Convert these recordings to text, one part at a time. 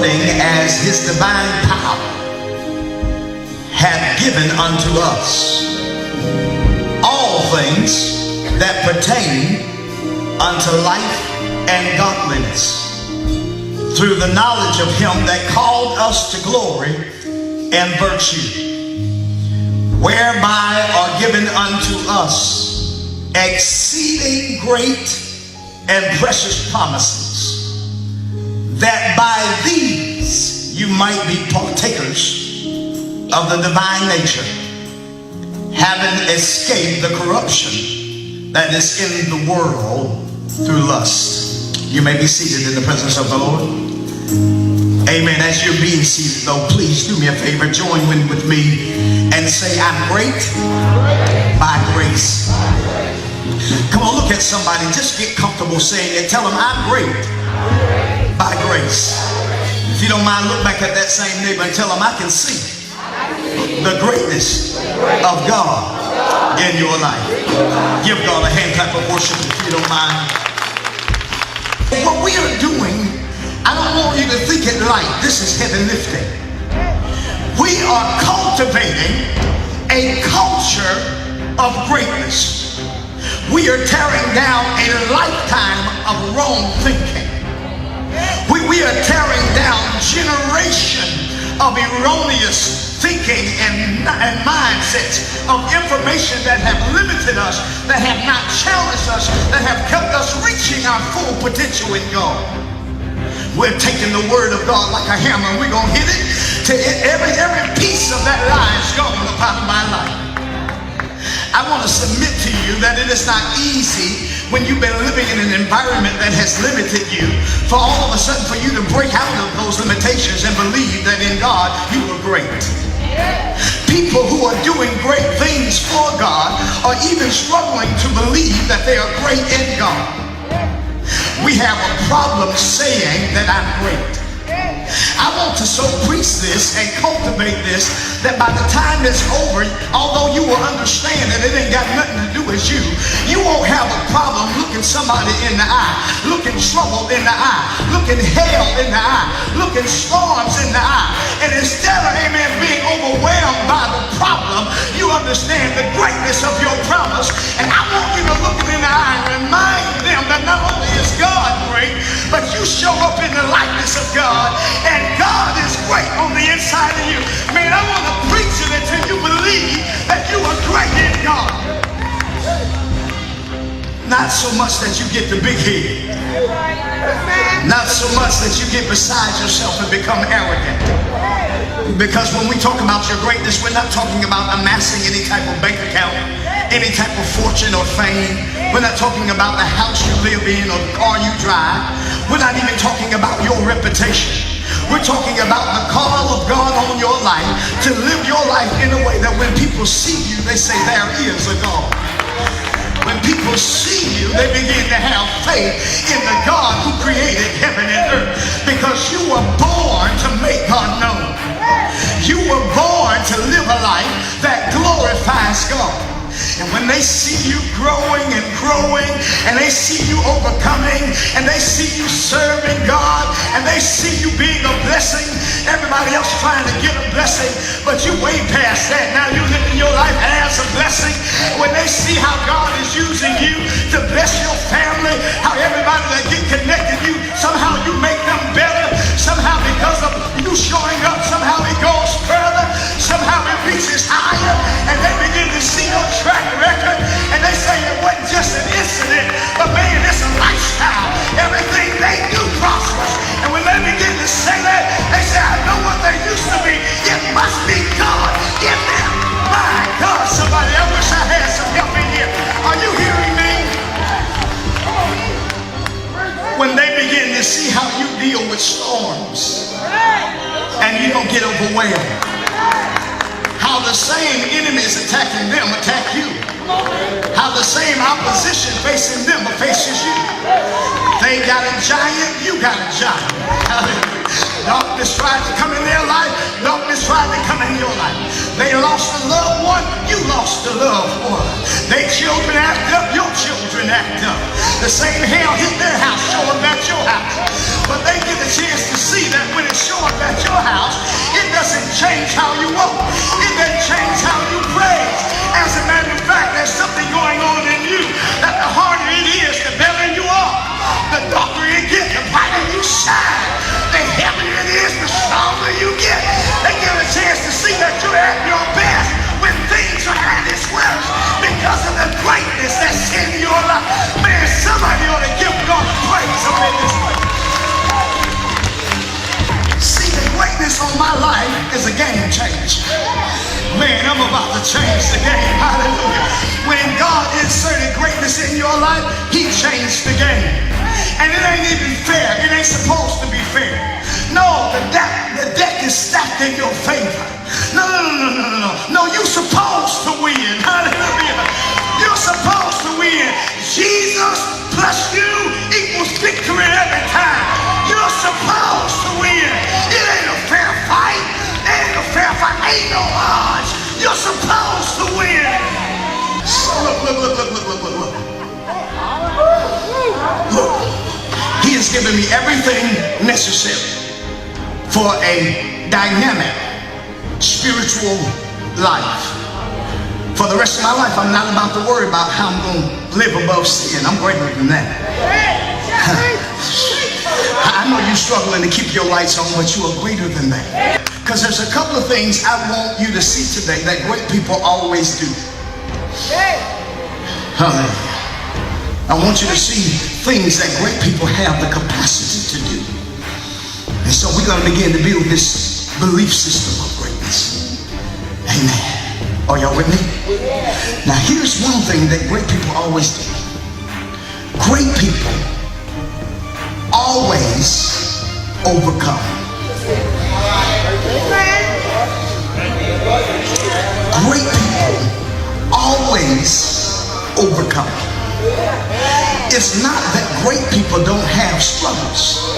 according as his divine power hath given unto us all things that pertain unto life and godliness, through the knowledge of him that called us to glory and virtue, whereby are given unto us exceeding great and precious promises, that by these you might be partakers of the divine nature, having escaped the corruption that is in the world through lust. You may be seated in the presence of the Lord. Amen. As you're being seated, though, please do me a favor. Join in with me and say, I'm great by grace. Come on, look at somebody. Just get comfortable saying it. Tell them, I'm great by grace. If you don't mind, look back at that same neighbor and tell them, I can see the greatness of God in your life. Give God a hand clap of worship if you don't mind. What we are doing, I don't want you to think it light. This is heavy lifting. We are cultivating a culture of greatness. We are tearing down a lifetime of wrong thinking. We are tearing down generation of erroneous thinking and mindsets of information that have limited us, that have not challenged us, that have kept us reaching our full potential in God. We're taking the word of God like a hammer. We're going to hit it till every piece of that lie is gone out of my life. I want to submit to you that it is not easy when you've been living in an environment that has limited you, for all of a sudden for you to break out of those limitations and believe that in God you are great. People who are doing great things for God are even struggling to believe that they are great in God. We have a problem saying that I'm great. I want to so preach this and cultivate this that by the time it's over, although you will understand that it ain't got nothing to do with you, you won't have a problem looking somebody in the eye, looking trouble in the eye, looking hell in the eye, looking storms in the eye. And instead of, amen, being overwhelmed by the problem, you understand the greatness of your promise. And I want you to look it in the eye and remind them that not only is God great, but you show up in the likeness of God, and God is great on the inside of you. Man, I want to preach it until you believe that you are great in God. Not so much that you get the big head. Not so much that you get beside yourself and become arrogant. Because when we talk about your greatness, we're not talking about amassing any type of bank account, any type of fortune or fame. We're not talking about the house you live in or the car you drive. We're not even talking about your reputation. We're talking about the call of God on your life to live your life in a way that when people see you, they say, there is a God. When people see you, they begin to have faith in the God who created heaven and earth, because you were born to make God known. You were born to live a life that glorifies God. And when they see you growing and growing, and they see you overcoming, and they see you serving God, and they see you being a blessing, everybody else trying to get a blessing, but you way past that. Now you're living your life as a blessing. When they see how God is using you to bless your family, how everybody that get connected to you, somehow you make them better, somehow because of you showing up, somehow it goes further, somehow it reaches higher, and they begin to see your track record, and they say it wasn't just an incident, but man, it's a lifestyle. Everything they do prospers. And when they begin to say that, they say, I know what they used to be. It must be God in them. My God, somebody, I wish I had some help in here. Are you hearing me? When they begin to see how you deal with storms and you don't get overwhelmed, how the same enemies attacking them attack you, how the same opposition facing them faces you. They got a giant, you got a giant. Darkness tried to come in their life, darkness tried to come in your life. They lost a loved one, you lost a loved one. Their children act up, your children act up. The same hell hit their house, show up at your house. But they get a chance to see that when it show up at your house, it doesn't change how you walk. It doesn't change how you praise. As a matter of fact, there's something going on in you that the harder it is, the better you are. The darker it gets, the brighter you shine. The heavier it is, the stronger you get. They get a chance to see that you're at your best when things are at its worst because of the greatness that's in your life. Man, somebody ought to give God praise on this place. See, the greatness on my life is a game changer. Man, I'm about to change the game. Hallelujah. When God inserted greatness in your life, He changed the game. And it ain't even fair. It ain't supposed to be fair. No, the deck is stacked in your favor. No, you're supposed to win. Hallelujah. You're supposed to win. Jesus plus you equals victory every time. You're supposed to win. It ain't a fair fight. It ain't a fair fight. Ain't no odds. You're supposed to win. So look. He has given me everything necessary for a dynamic spiritual life. For the rest of my life, I'm not about to worry about how I'm going to live above sin. I'm greater than that. I know you're struggling to keep your lights on, but you are greater than that. Because there's a couple of things I want you to see today that great people always do. Hallelujah. I want you to see things that great people have the capacity to do. And so we're going to begin to build this belief system of greatness. Amen. Are y'all with me? Now here's one thing that great people always do. Great people always overcome. Great people always overcome. It's not that great people don't have struggles,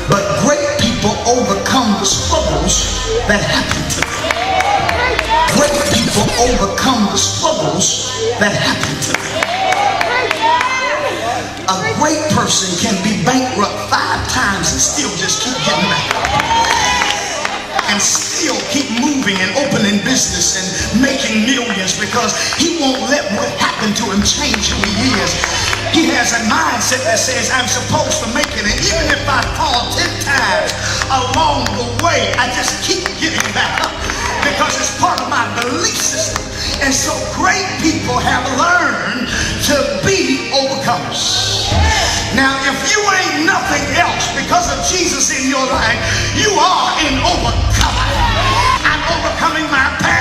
but great people overcome the struggles that happen to them. Great people overcome the struggles that happen to them. A great person can be bankrupt 5 times and still just keep getting back up. And still keep moving and opening business and making millions because he won't let what happened to him change who he is. He has a mindset that says, I'm supposed to make it, and even if I fall 10 times along the way, I just keep getting back up because it's part of my belief system. And so great people have learned to be overcomers. Now, if you ain't nothing else because of Jesus in your life, you are an overcomer. I'm overcoming my past.